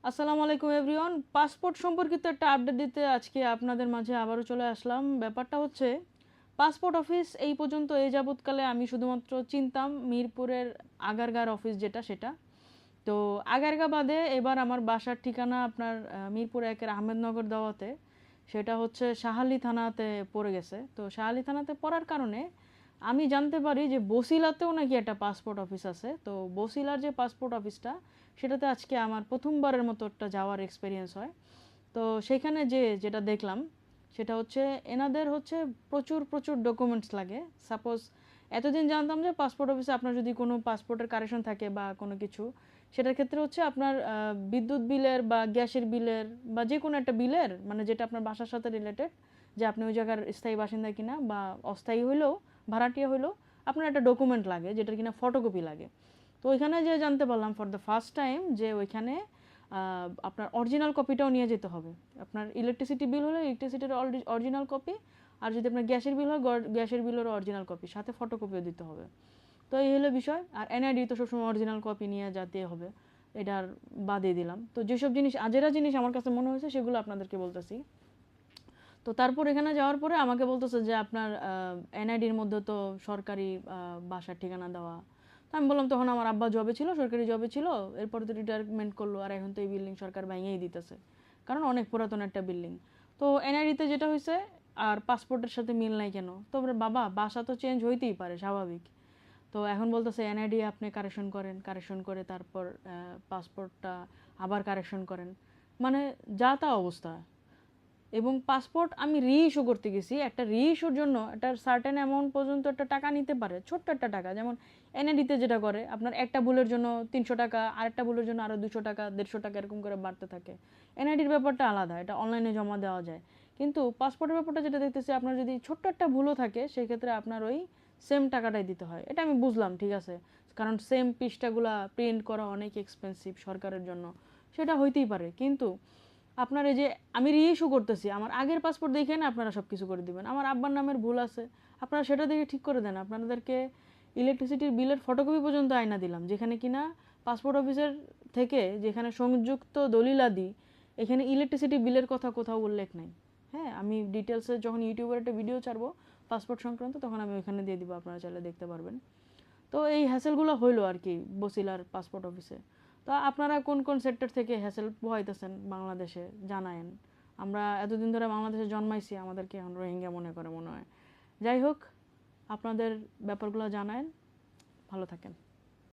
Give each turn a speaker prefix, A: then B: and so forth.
A: আসসালামু আলাইকুম everyone. Passport সম্পর্কিত একটা আপডেট দিতে আজকে আপনাদের মাঝে আবারও চলে আসলাম। ব্যাপারটা হচ্ছে পাসপোর্ট অফিস এই পর্যন্ত এই যাবৎকালে আমি শুধুমাত্র চিনতাম মিরপুরের আগারগাঁর অফিস যেটা সেটা। তো আগারগা বাদে এবার আমার বাসার ঠিকানা আপনার মিরপুর একের আহমেদনগর দেওয়াতে সেটা হচ্ছে শাহালি থানাতে পড়ে গেছে। তো শাহালি থানাতে পড়ার কারণে আমি জানতে পারি যে বসিলাতেও নাকি একটা পাসপোর্ট অফিস আছে। তো বসিলার যে পাসপোর্ট অফিসটা সেটাতে আজকে আমার প্রথমবারের মতো একটা যাওয়ার এক্সপিরিয়েন্স হয়। তো সেখানে যেটা দেখলাম সেটা হচ্ছে এনাদের হচ্ছে প্রচুর প্রচুর ডকুমেন্টস লাগে। সাপোজ এতদিন জানতাম যে পাসপোর্ট অফিসে আপনার যদি কোনো পাসপোর্টের কারেকশন থাকে বা কোনো কিছু, সেটার ক্ষেত্রে হচ্ছে আপনার বিদ্যুৎ বিলের বা গ্যাসের বিলের বা যে কোনো একটা বিলের মানে যেটা আপনার বাসার সাথে রিলেটেড, যে আপনি ওই জায়গার স্থায়ী বাসিন্দা কিনা বা অস্থায়ী হইলেও ভাড়াটিয়া হইলেও আপনার একটা ডকুমেন্ট লাগে যেটার কিনা ফটোকপি লাগে। তো ওইখানে যে জানতে পারলাম ফর দ্য ফার্স্ট টাইম যে ওইখানে আপনার অরিজিনাল কপিটাও নিয়ে যেতে হবে। আপনার ইলেকট্রিসিটি বিল হলে ইলেকট্রিসিটির অরিজিনাল কপি, আর যদি আপনার গ্যাসের বিল হয় গ্যাসের বিলেরও অরিজিনাল কপি, সাথে ফটোকপিও দিতে হবে। তো এই হলো বিষয়। আর এনআইডি তো সবসময় অরিজিনাল কপি নিয়ে যেতে হবে, এটার বাদই দিলাম। তো যেসব জিনিস আজেরা জিনিস আমার কাছে মনে হয়েছে সেগুলো আপনাদেরকে বলতেছি। তো তারপর এখানে যাওয়ার পরে আমাকে বলতেছে যে আপনার এনআইডির মধ্যে তো সরকারি বাসার ঠিকানা দেওয়া। তো আমি বললাম তখন আমার আব্বা জবে ছিল, সরকারি জবে ছিল, এরপরে তো রিটায়ারমেন্ট করলো, আর এখন তো এই বিল্ডিং সরকার ভেঙেই দিতেছে, কারণ অনেক পুরাতন একটা বিল্ডিং। তো এনআইডিতে যেটা হয়েছে আর পাসপোর্টের সাথে মিল নাই কেন? তো বাবা বাসা তো চেঞ্জ হইতেই পারে, স্বাভাবিক। তো এখন বলতেছে এনআইডি আপনি কারেকশন করেন, কারেকশন করে তারপর পাসপোর্টটা আবার কারেকশন করেন, মানে যা তা অবস্থা। এবং পাসপোর্ট আমি রিইস্যু করতে গেছি, একটা রিইস্যুর জন্য একটা সার্টেন অ্যামাউন্ট পর্যন্ত একটা টাকা নিতে পারে, ছোট্ট একটা টাকা। যেমন এনএডিতে যেটা করে আপনার একটা ভুলের জন্য 300 টাকা, আরেকটা ভুলের জন্য আরও 200 টাকা, 150 টাকা এরকম করে বাড়তে থাকে। এনআইডির ব্যাপারটা আলাদা, এটা অনলাইনে জমা দেওয়া যায়। কিন্তু পাসপোর্টের ব্যাপারটা যেটা দেখতেছি, আপনার যদি ছোট্ট একটা ভুলও থাকে সেক্ষেত্রে আপনার ওই সেম টাকাটাই দিতে হয়। এটা আমি বুঝলাম, ঠিক আছে, কারণ সেম পৃষ্ঠাগুলা প্রিন্ট করা অনেক এক্সপেন্সিভ সরকারের জন্য, সেটা হইতেই পারে। কিন্তু আপনার এই যে আমি রিইস্যু করতেছি, আমার আগের পাসপোর্ট দেখে না আপনারা সব কিছু করে দিবেন। আমার আব্বার নামের ভুল আছে, আপনারা সেটা দেখে ঠিক করে দেন। আপনাদেরকে ইলেকট্রিসিটির বিলের ফটোকপি পর্যন্ত আয়না দিলাম, যেখানে কিনা পাসপোর্ট অফিসের থেকে যেখানে সংযুক্ত দলিলাদি, এখানে ইলেকট্রিসিটি বিলের কথা কোথাও উল্লেখ নাই। হ্যাঁ, আমি ডিটেলসে যখন ইউটিউবের একটা ভিডিও ছাড়বো পাসপোর্ট সংক্রান্ত, তখন আমি ওইখানে দিয়ে দিব, আপনারা চাইলে দেখতে পারবেন। তো এই হ্যাসেলগুলো হইলো আর কি বসিলার পাসপোর্ট অফিসে। তো আপনারা কোন কোন সেক্টর থেকে হ্যাসেল পোহাইতেছেন বাংলাদেশে জানায়েন। আমরা এতদিন ধরে বাংলাদেশে জন্মাইছি, আমাদেরকে এখন রোহিঙ্গা মনে করে মনে হয়। যাই হোক, আপনাদের ব্যাপারগুলো জানায়েন। ভালো থাকেন।